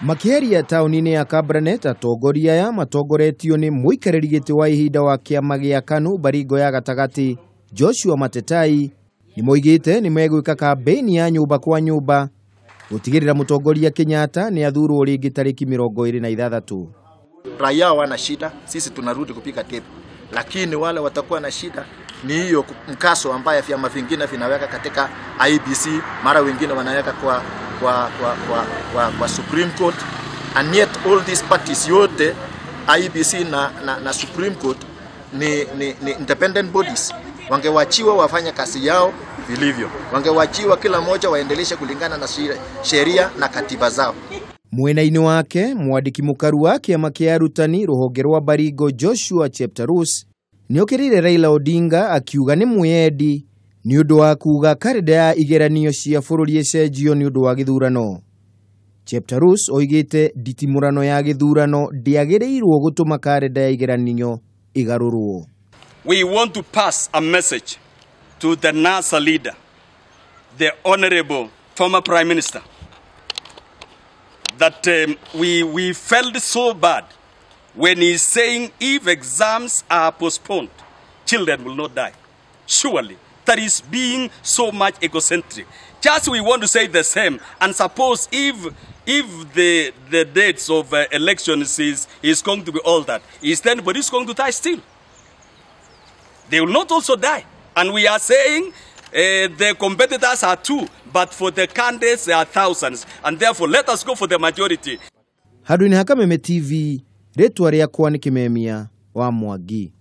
Makiaria tauni-ini ya Kabranet, Atongoria ya matongoretio ni muikarĩri gĩtĩ wa ihinda wa kĩama gĩa KANU Baringo ya gatagati Joshua Matetai ni moigĩte ni megwĩka kampeni ya nyũmba kwa nyũmba gutigirira mutongoria Kenyatta ni athurwo rĩngĩ tariki 26. Raia wana shida, sisi tunarudi kupiga debe. Lakini wale watakuwa na shida ni hiyo mkaso ambaye vyama vingine vinaweka katika IBC, mara wengine wanaweka kwa Supreme Court, and yet all these parties yote IBC na Supreme Court ni independent bodies. Wangewachiwa wafanya kazi yao vilivyo. Wangewachiwa kila moja waendeleshe kulingana na sheria na katiba zao. Mwena-ini wake mwandiki mukaru wa kiama kia arutani ruhonge rwa Baringo Joshua Cheptarus niokirire Raila Odinga akiuga ni mwendi ni undu wa kuga karenda ya igeranio cia bururi ecenjio ni undu wa githurano. Cheptarus oigite nditimurano ya githurano ndiagiriirwo gutuma karenda ya igeranio igarurwo. We want to pass a message to the NASA leader, the Honorable former Prime Minister, that we felt so bad when he's saying if exams are postponed, children will not die. Surely, that is being so much egocentric. Just we want to say the same, and suppose if the dates of elections is going to be altered, is then anybody is going to die still? They will not also die. And we are saying the competitors are 2, but for the candidates there are thousands. And therefore, let us go for the majority. Hadwini Hakameme TV, Retwa Riakwa ni Kimemia wa Mwangi.